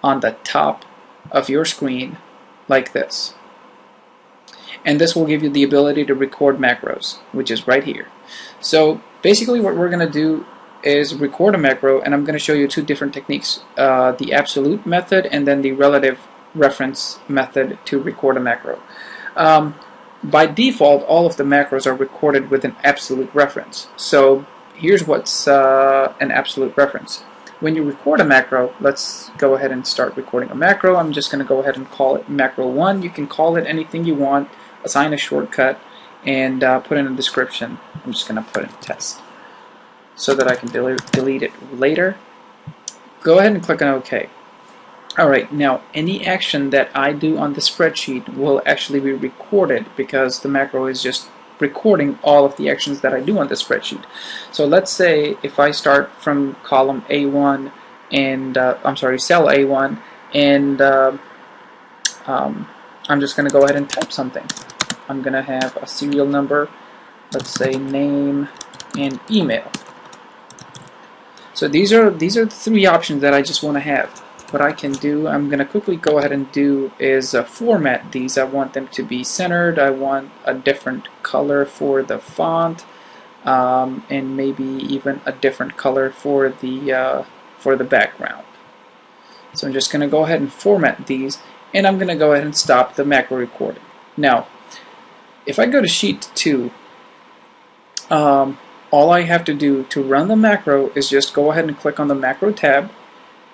on the top of your screen like this. And this will give you the ability to record macros, which is right here. So basically what we're going to do is record a macro, and I'm going to show you two different techniques, the absolute method and then the relative reference method to record a macro. By default, all of the macros are recorded with an absolute reference. So here's what's an absolute reference. When you record a macro, let's go ahead and start recording a macro. I'm just going to go ahead and call it macro 1. You can call it anything you want, assign a shortcut, and put in a description. I'm just going to put in test so that I can delete it later. Go ahead and click on OK. Alright, now any action that I do on the spreadsheet will actually be recorded because the macro is just recording all of the actions that I do on the spreadsheet. So let's say if I start from column A1 and cell A1, and I'm just going to go ahead and type something. I'm going to have a serial number, let's say name and email. So these are the three options that I just want to have. What I can do, I'm going to quickly go ahead and do is format these. I want them to be centered. I want a different color for the font, and maybe even a different color for the background. So I'm just going to go ahead and format these, and I'm going to go ahead and stop the macro recording. Now, if I go to sheet 2, all I have to do to run the macro is just go ahead and click on the macro tab.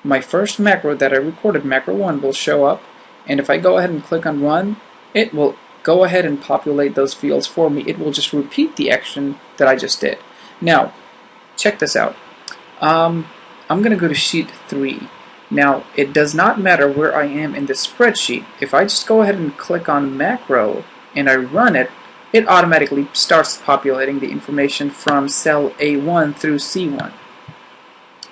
My first macro that I recorded, macro 1, will show up, and if I go ahead and click on run, it will go ahead and populate those fields for me. It will just repeat the action that I just did. Now, check this out. I'm going to go to sheet 3. Now, it does not matter where I am in the spreadsheet. If I just go ahead and click on macro and I run it, it automatically starts populating the information from cell A1 through C1.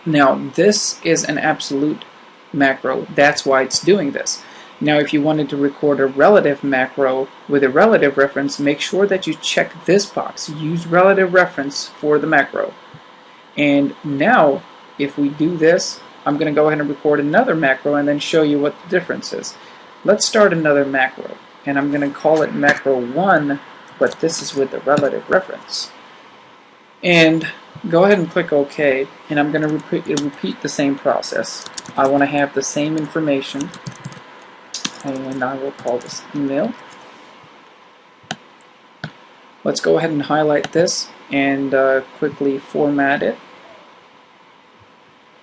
Now, this is an absolute macro. That's why it's doing this. Now, if you wanted to record a relative macro with a relative reference, make sure that you check this box. Use relative reference for the macro. And now, if we do this, I'm going to go ahead and record another macro and then show you what the difference is. Let's start another macro, and I'm going to call it macro 1, but this is with the relative reference. And go ahead and click OK, and I'm going to repeat the same process. I want to have the same information, and I will call this email. Let's go ahead and highlight this and quickly format it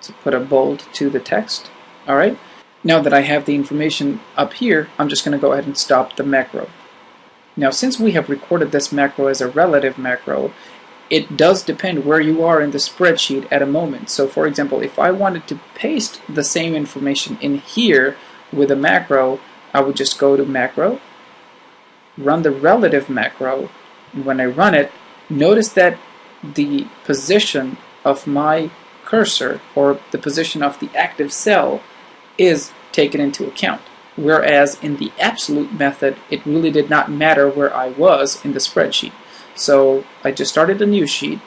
to put a bold to the text. Alright, now that I have the information up here, I'm just going to go ahead and stop the macro. Now, since we have recorded this macro as a relative macro, it does depend where you are in the spreadsheet at a moment. So for example, if I wanted to paste the same information in here with a macro, I would just go to macro, run the relative macro, and when I run it, notice that the position of my cursor, or the position of the active cell, is taken into account. Whereas in the absolute method, it really did not matter where I was in the spreadsheet. So I just started a new sheet.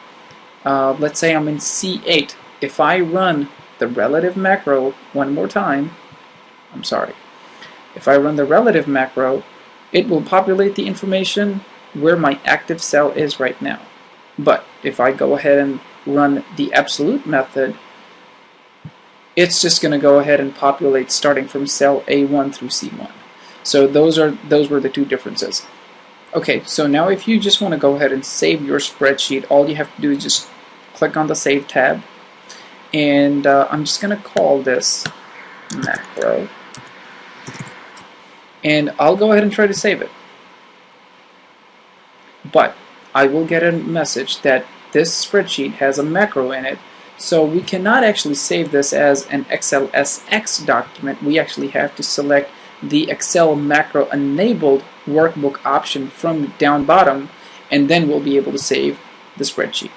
Let's say I'm in C8. If I run the relative macro one more time, if I run the relative macro, it will populate the information where my active cell is right now. But if I go ahead and run the absolute method, it's just going to go ahead and populate starting from cell A1 through C1. So those were the two differences. Okay, so now if you just want to go ahead and save your spreadsheet, all you have to do is just click on the Save tab, and I'm just going to call this macro, and I'll go ahead and try to save it. But I will get a message that this spreadsheet has a macro in it, so we cannot actually save this as an XLSX document. We actually have to select the Excel macro enabled workbook option from down bottom, and then we'll be able to save the spreadsheet.